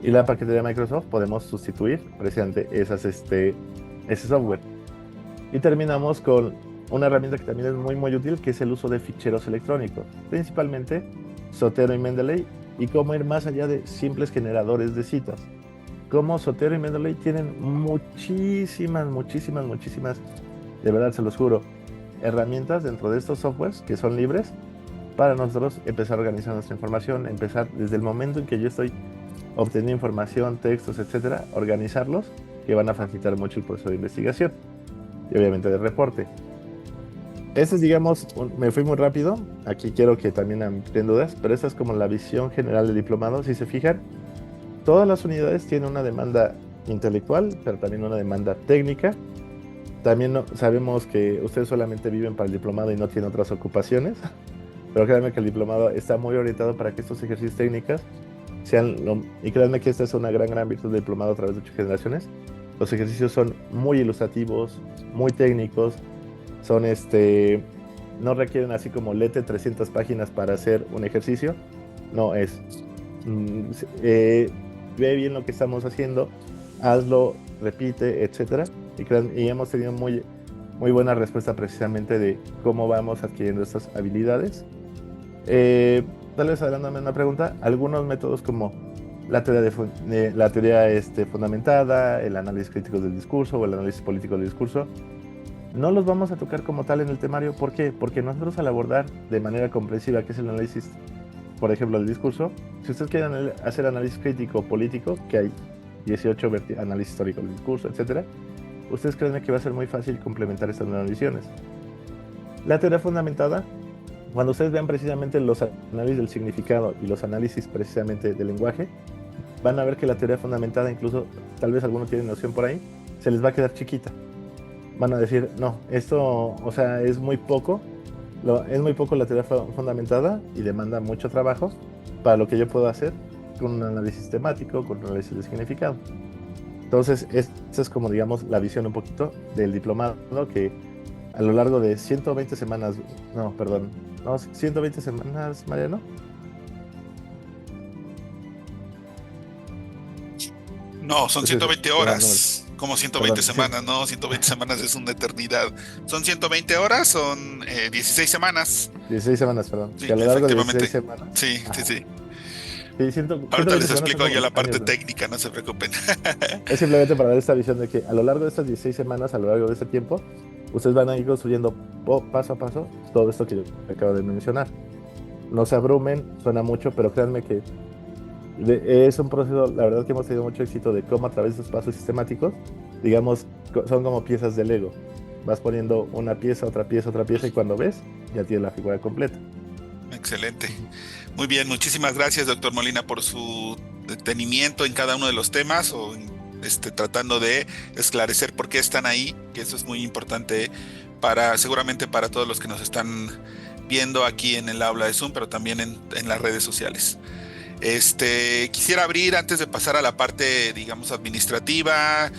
y la paquetería de Microsoft, podemos sustituir precisamente ese software. Y terminamos con una herramienta que también es muy muy útil, que es el uso de ficheros electrónicos, principalmente Zotero y Mendeley, y cómo ir más allá de simples generadores de citas. Como Zotero y Mendeley tienen muchísimas, de verdad se los juro, herramientas dentro de estos softwares que son libres para nosotros empezar a organizar nuestra información, empezar desde el momento en que yo estoy obteniendo información, textos, etcétera, organizarlos, que van a facilitar mucho el proceso de investigación y obviamente de reporte. Este es, digamos, me fui muy rápido, aquí quiero que también amplíen dudas, pero esta es como la visión general del diplomado. Si se fijan, todas las unidades tienen una demanda intelectual, pero también una demanda técnica. También sabemos que ustedes solamente viven para el diplomado y no tienen otras ocupaciones, pero créanme que el diplomado está muy orientado para que estos ejercicios técnicos y créanme que esta es una gran virtud del diplomado a través de 8 generaciones. Los ejercicios son muy ilustrativos, muy técnicos, son no requieren así como léete 300 páginas para hacer un ejercicio, no es ve bien lo que estamos haciendo, hazlo, repite, etcétera, y hemos tenido muy buena respuesta precisamente de cómo vamos adquiriendo estas habilidades. Tal vez adelantándome una pregunta, algunos métodos como la teoría, fundamentada, el análisis crítico del discurso o el análisis político del discurso, no los vamos a tocar como tal en el temario. ¿Por qué? Porque nosotros al abordar de manera comprensiva qué es el análisis, por ejemplo, del discurso, si ustedes quieren hacer análisis crítico político, que hay 18 análisis histórico del discurso, etcétera, ustedes creen que va a ser muy fácil complementar estas nuevas visiones. La teoría fundamentada, cuando ustedes vean precisamente los análisis del significado y los análisis precisamente del lenguaje, van a ver que la teoría fundamentada, incluso tal vez algunos tienen noción por ahí, se les va a quedar chiquita. Van a decir, no, esto, o sea, es muy poco la teoría fundamentada y demanda mucho trabajo para lo que yo puedo hacer con un análisis temático, con un análisis de significado. Entonces, esta es como, digamos, la visión un poquito del diplomado, que a lo largo de 120 semanas, 120 semanas, Mariano. No, son 120 horas. Perdón, Como 120 perdón, semanas, no, 120 semamas es una eternidad. Son 120 horas, son 16 semanas. 16 semanas, perdón. Sí, Que a lo largo de efectivamente. 16 semanas. Sí, Ajá. sí. Sí, Ahorita 120 les semanas son explico yo como la parte años, ¿no? técnica, no se preocupen. Es simplemente para dar esta visión de que a lo largo de estas 16 semanas, a lo largo de este tiempo, ustedes van a ir construyendo paso a paso todo esto que yo acabo de mencionar. No se abrumen, suena mucho, pero créanme que es un proceso, la verdad que hemos tenido mucho éxito de cómo a través de estos pasos sistemáticos, digamos, son como piezas de Lego. Vas poniendo una pieza, otra pieza, y cuando ves, ya tienes la figura completa. Excelente. Muy bien, muchísimas gracias, doctor Molina, por su detenimiento en cada uno de los temas o tratando de esclarecer por qué están ahí, que eso es muy importante seguramente para todos los que nos están viendo aquí en el aula de Zoom, pero también en las redes sociales. Quisiera abrir antes de pasar a la parte, digamos, administrativa,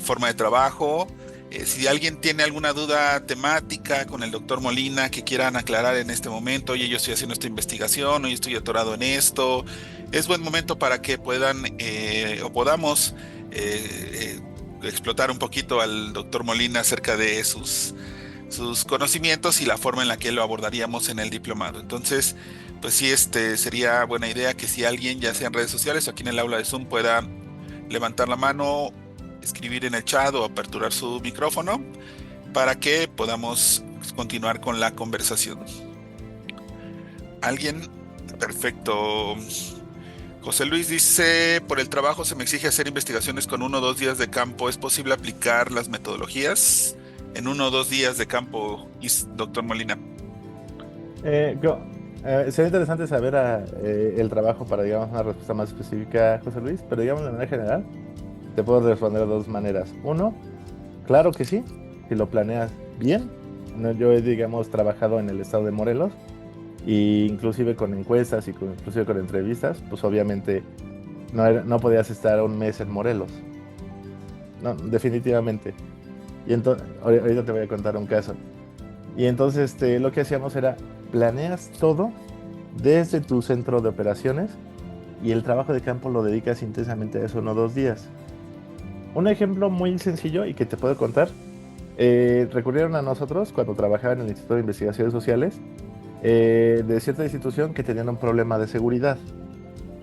forma de trabajo. Si alguien tiene alguna duda temática con el doctor Molina que quieran aclarar en este momento, oye, yo estoy haciendo esta investigación, hoy estoy atorado en esto, es buen momento para que puedan o podamos explotar un poquito al doctor Molina acerca de sus conocimientos y la forma en la que lo abordaríamos en el diplomado. Entonces, pues sí, sería buena idea que si alguien, ya sea en redes sociales o aquí en el aula de Zoom, pueda levantar la mano, escribir en el chat o aperturar su micrófono para que podamos continuar con la conversación. ¿Alguien? Perfecto. José Luis dice, por el trabajo se me exige hacer investigaciones con 1 o 2 días de campo. ¿Es posible aplicar las metodologías en 1 o 2 días de campo, doctor Molina? Sería interesante saber el trabajo para, digamos, una respuesta más específica, José Luis, pero digamos de manera general, te puedo responder de 2 maneras. Uno, claro que sí, si lo planeas bien. Yo he, digamos, trabajado en el estado de Morelos, e inclusive con encuestas y inclusive con entrevistas, pues obviamente no podías estar un mes en Morelos. no, definitivamente. Y entonces, ahorita te voy a contar un caso. Y entonces lo que hacíamos era, planeas todo desde tu centro de operaciones y el trabajo de campo lo dedicas intensamente a eso, 1 o 2 días. Un ejemplo muy sencillo y que te puedo contar, recurrieron a nosotros cuando trabajaba en el Instituto de Investigaciones Sociales de cierta institución que tenían un problema de seguridad.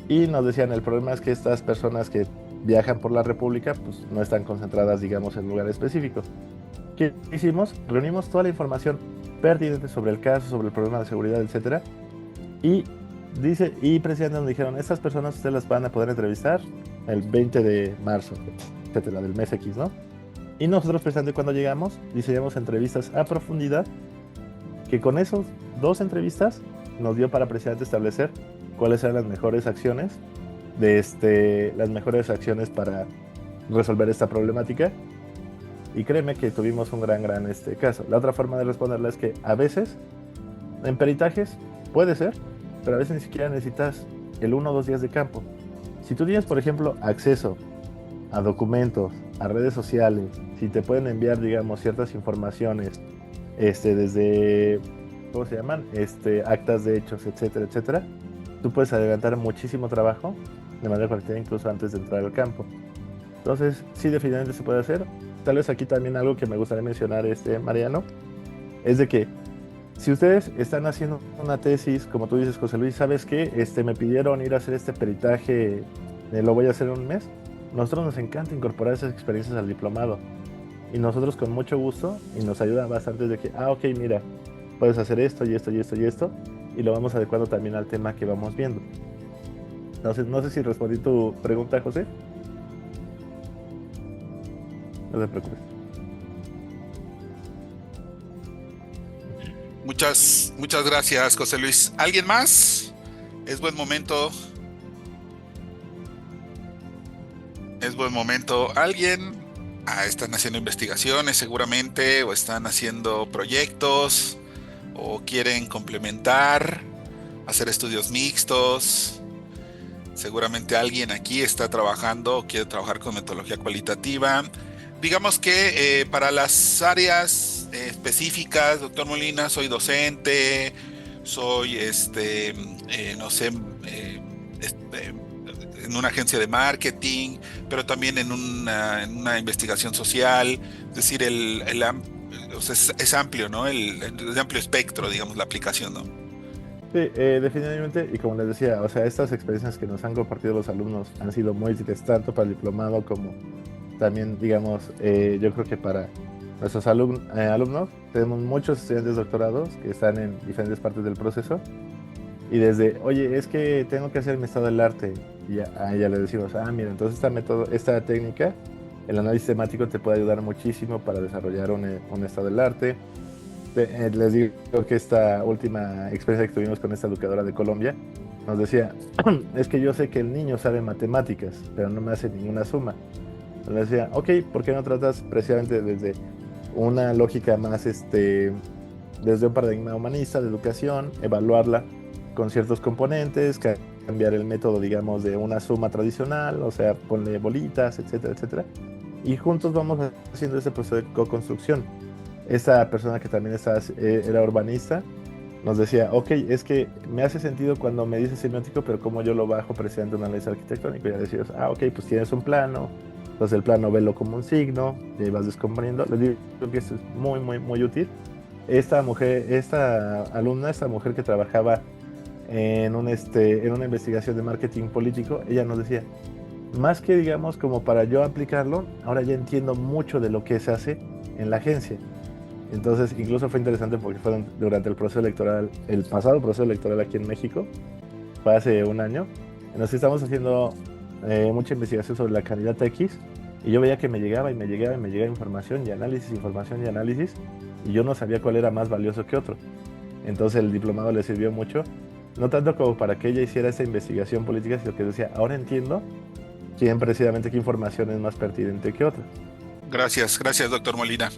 Y nos decían, el problema es que estas personas que viajan por la República, pues no están concentradas, digamos, en un lugar específico. ¿Qué hicimos? Reunimos toda la información pertinente sobre el caso, sobre el problema de seguridad, etcétera. Y y precisamente nos dijeron, estas personas ustedes las van a poder entrevistar el 20 de marzo, etcétera, del mes X, ¿no? Y nosotros precisamente cuando llegamos, diseñamos entrevistas a profundidad, que con esos 2 entrevistas nos dio para precisamente establecer cuáles eran las mejores acciones las mejores acciones para resolver esta problemática. Y créeme que tuvimos un gran caso. La otra forma de responderla es que a veces en peritajes puede ser, pero a veces ni siquiera necesitas el 1 o 2 días de campo. Si tú tienes, por ejemplo, acceso a documentos, a redes sociales, si te pueden enviar, digamos, ciertas informaciones, desde, ¿cómo se llaman? Actas de hechos, etcétera, etcétera, tú puedes adelantar muchísimo trabajo de manera colectiva incluso antes de entrar al campo. Entonces, sí, definitivamente se puede hacer. Tal vez aquí también algo que me gustaría mencionar, Mariano, es de que si ustedes están haciendo una tesis, como tú dices, José Luis, ¿sabes qué? Me pidieron ir a hacer este peritaje, lo voy a hacer en un mes. Nosotros nos encanta incorporar esas experiencias al diplomado. Y nosotros con mucho gusto, y nos ayuda bastante de que, ok, mira, puedes hacer esto y esto y esto y esto, y lo vamos adecuando también al tema que vamos viendo. Entonces, no sé si respondí tu pregunta, José. No te preocupes. Muchas gracias, José Luis. ¿Alguien más? Es buen momento. Es buen momento. ¿Alguien? Están haciendo investigaciones seguramente, o están haciendo proyectos, o quieren complementar, hacer estudios mixtos. Seguramente alguien aquí está trabajando o quiere trabajar con metodología cualitativa. Digamos que para las áreas específicas, doctor Molina, soy docente, soy, no sé, en una agencia de marketing, pero también en una investigación social. Es decir, o sea, es amplio, ¿no? Es amplio espectro, digamos, la aplicación, ¿no? Sí, definitivamente, y como les decía, o sea, estas experiencias que nos han compartido los alumnos han sido muy útiles tanto para el diplomado como también, digamos, yo creo que para nuestros alumnos. Tenemos muchos estudiantes doctorados que están en diferentes partes del proceso y desde, oye, es que tengo que hacer mi estado del arte, y ya le decimos, mira, entonces esta técnica, el análisis temático te puede ayudar muchísimo para desarrollar un estado del arte. Les digo que esta última experiencia que tuvimos con esta educadora de Colombia nos decía, es que yo sé que el niño sabe matemáticas, pero no me hace ninguna suma. Le decía, ok, ¿por qué no tratas precisamente desde una lógica más, desde un paradigma humanista de educación, evaluarla con ciertos componentes, cambiar el método, digamos, de una suma tradicional, o sea, ponle bolitas, etcétera, etcétera, y juntos vamos haciendo ese proceso de co-construcción. Esa persona que también era urbanista nos decía, ok, es que me hace sentido cuando me dice semiótico, pero como yo lo bajo precisamente un análisis arquitectónico, y ya decías, ok, pues tienes un plano, entonces el plano velo como un signo, y vas descomponiendo. Les digo que esto es muy, muy, muy útil. Esta mujer que trabajaba en una investigación de marketing político, ella nos decía, más que digamos como para yo aplicarlo, ahora ya entiendo mucho de lo que se hace en la agencia. Entonces, incluso fue interesante porque fue durante el proceso electoral, el pasado proceso electoral aquí en México, fue hace un año, nos estamos haciendo mucha investigación sobre la candidata X, y yo veía que me llegaba información y análisis, y yo no sabía cuál era más valioso que otro. Entonces el diplomado le sirvió mucho, no tanto como para que ella hiciera esa investigación política, sino que decía, ahora entiendo qué información es más pertinente que otra. Gracias, doctor Molina.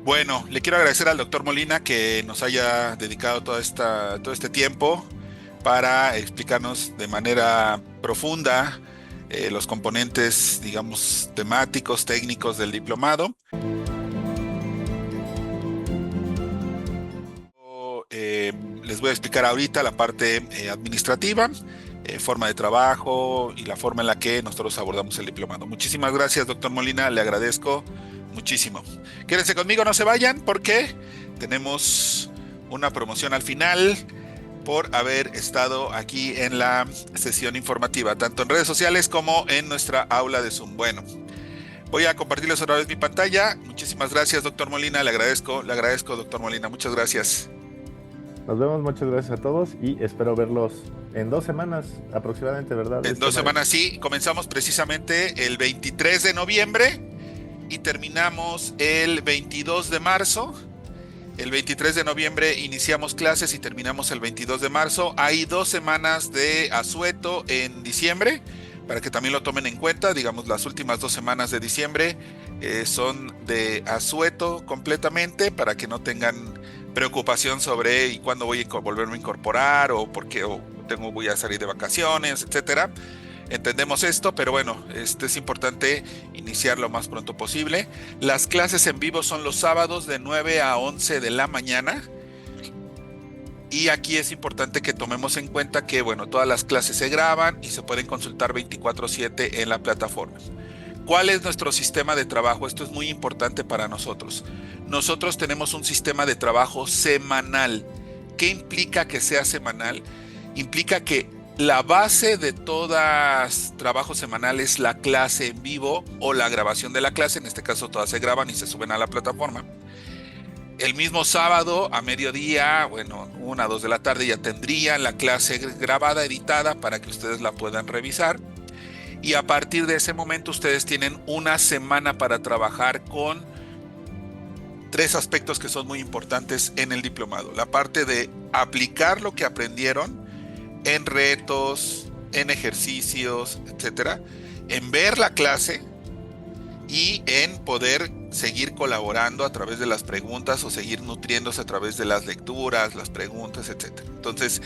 Bueno, le quiero agradecer al doctor Molina que nos haya dedicado todo este tiempo para explicarnos de manera profunda los componentes, digamos, temáticos, técnicos del diplomado. Les voy a explicar ahorita la parte administrativa, forma de trabajo y la forma en la que nosotros abordamos el diplomado. Muchísimas gracias, doctor Molina, le agradezco muchísimo. Quédense conmigo, no se vayan, porque tenemos una promoción al final por haber estado aquí en la sesión informativa, tanto en redes sociales como en nuestra aula de Zoom. Bueno, voy a compartirles otra vez mi pantalla. Muchísimas gracias, doctor Molina, le agradezco, doctor Molina, muchas gracias. Nos vemos, muchas gracias a todos y espero verlos en 2 semanas aproximadamente, ¿verdad? En 2 semanas, sí, comenzamos precisamente el 23 de noviembre y terminamos el 22 de marzo. El 23 de noviembre iniciamos clases y terminamos el 22 de marzo. Hay 2 semanas de asueto en diciembre, para que también lo tomen en cuenta. Digamos, las últimas 2 semanas de diciembre son de asueto completamente, para que no tengan preocupación sobre y cuándo voy a volverme a incorporar o por qué voy a salir de vacaciones, etcétera. Entendemos esto, pero bueno, es importante iniciar lo más pronto posible. Las clases en vivo son los sábados de 9 a 11 de la mañana. Y aquí es importante que tomemos en cuenta que, bueno, todas las clases se graban y se pueden consultar 24/7 en la plataforma. ¿Cuál es nuestro sistema de trabajo? Esto es muy importante para nosotros. Nosotros tenemos un sistema de trabajo semanal. ¿Qué implica que sea semanal? Implica que la base de todas trabajo semanal es la clase en vivo o la grabación de la clase. En este caso todas se graban y se suben a la plataforma. El mismo sábado a mediodía, bueno, 1 a 2 de la tarde ya tendrían la clase grabada, editada, para que ustedes la puedan revisar. Y a partir de ese momento ustedes tienen una semana para trabajar con 3 aspectos que son muy importantes en el diplomado. La parte de aplicar lo que aprendieron en retos, en ejercicios, etcétera, en ver la clase y en poder seguir colaborando a través de las preguntas o seguir nutriéndose a través de las lecturas, las preguntas, etcétera. Entonces,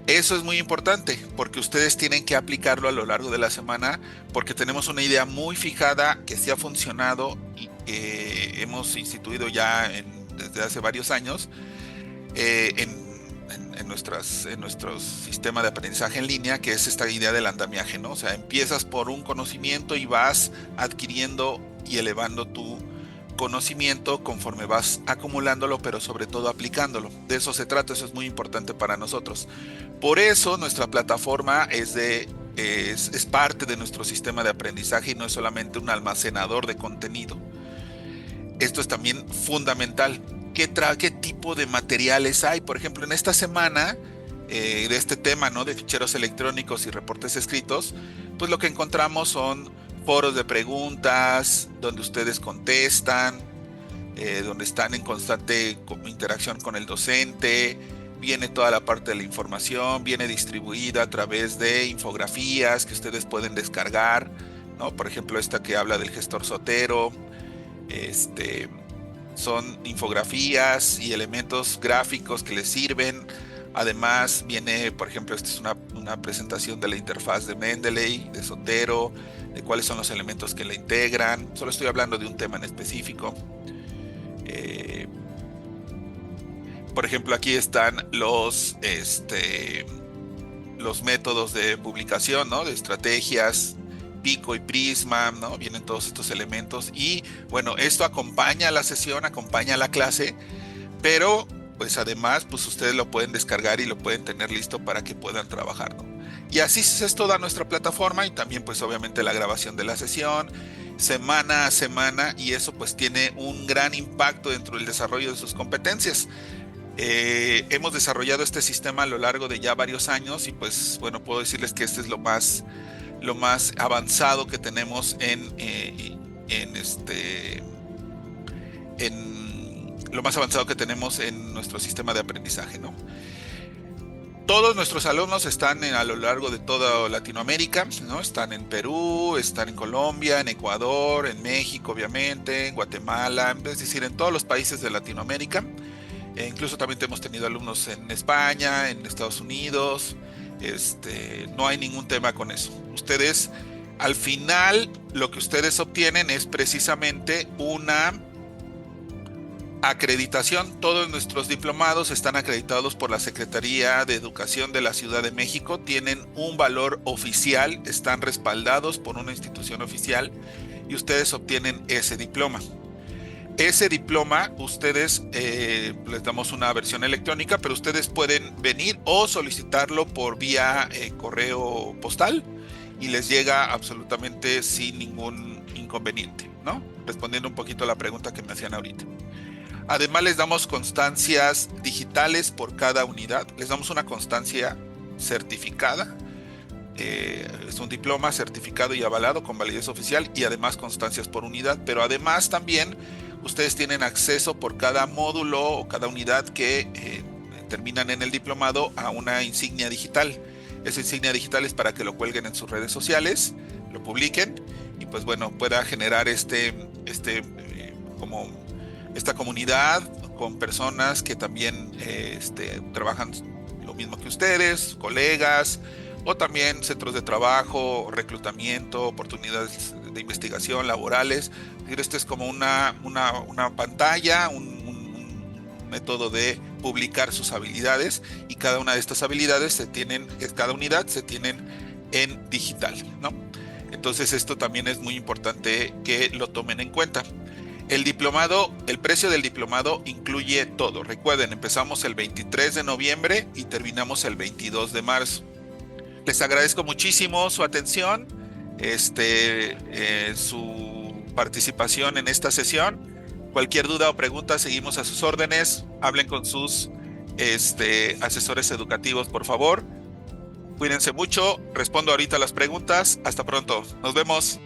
eso es muy importante porque ustedes tienen que aplicarlo a lo largo de la semana, porque tenemos una idea muy fijada que sí ha funcionado y que hemos instituido ya desde hace varios años en nuestro sistema de aprendizaje en línea, que es esta idea del andamiaje, ¿no? O sea, empiezas por un conocimiento y vas adquiriendo y elevando tu conocimiento conforme vas acumulándolo, pero sobre todo aplicándolo. De eso se trata, eso es muy importante para nosotros. Por eso nuestra plataforma es parte de nuestro sistema de aprendizaje y no es solamente un almacenador de contenido. Esto es también fundamental. ¿Qué tipo de materiales hay? Por ejemplo, en esta semana de este tema, ¿no?, de ficheros electrónicos y reportes escritos, pues lo que encontramos son foros de preguntas donde ustedes contestan, donde están en constante interacción con el docente. Viene toda la parte de la información, viene distribuida a través de infografías que ustedes pueden descargar, ¿no? Por ejemplo, esta que habla del gestor Sotero. Son infografías y elementos gráficos que les sirven. Además viene, por ejemplo, esta es una presentación de la interfaz de Mendeley, de Sotero, de cuáles son los elementos que la integran. Solo estoy hablando de un tema en específico. Por ejemplo, aquí están los métodos de publicación, ¿no?, de estrategias, Pico y Prisma, ¿no? Vienen todos estos elementos y bueno, esto acompaña a la sesión, acompaña a la clase, pero pues además pues ustedes lo pueden descargar y lo pueden tener listo para que puedan trabajar, ¿no? Y así es toda nuestra plataforma y también pues obviamente la grabación de la sesión semana a semana, y eso pues tiene un gran impacto dentro del desarrollo de sus competencias. Hemos desarrollado este sistema a lo largo de ya varios años y pues bueno, puedo decirles que este es lo más avanzado que tenemos lo más avanzado que tenemos en nuestro sistema de aprendizaje, ¿no? Todos nuestros alumnos están a lo largo de toda Latinoamérica, ¿no? Están en Perú, están en Colombia, en Ecuador, en México, obviamente, en Guatemala, es decir, en todos los países de Latinoamérica. Incluso también hemos tenido alumnos en España, en Estados Unidos. No hay ningún tema con eso. Ustedes Al final, lo que ustedes obtienen es precisamente una acreditación. Todos nuestros diplomados están acreditados por la Secretaría de Educación de la Ciudad de México, tienen un valor oficial, están respaldados por una institución oficial y ustedes obtienen ese diploma. Ese diploma, ustedes les damos una versión electrónica, pero ustedes pueden venir o solicitarlo por vía correo postal y les llega absolutamente sin ningún inconveniente, ¿no? Respondiendo un poquito a la pregunta que me hacían ahorita. Además, les damos constancias digitales por cada unidad. Les damos una constancia certificada. Es un diploma certificado y avalado con validez oficial y además constancias por unidad. Pero además también ustedes tienen acceso por cada módulo o cada unidad que terminan en el diplomado a una insignia digital. Esa insignia digital es para que lo cuelguen en sus redes sociales, lo publiquen y pues bueno, pueda generar como esta comunidad con personas que también trabajan lo mismo que ustedes, colegas, o también centros de trabajo, reclutamiento, oportunidades de investigación laborales. Es decir, esto es como una pantalla, un método de publicar sus habilidades y cada una de estas habilidades cada unidad se tienen en digital, ¿no? Entonces esto también es muy importante que lo tomen en cuenta. El precio del diplomado incluye todo. Recuerden, empezamos el 23 de noviembre y terminamos el 22 de marzo. Les agradezco muchísimo su atención, su participación en esta sesión. Cualquier duda o pregunta, seguimos a sus órdenes. Hablen con sus asesores educativos, por favor. Cuídense mucho. Respondo ahorita las preguntas. Hasta pronto. Nos vemos.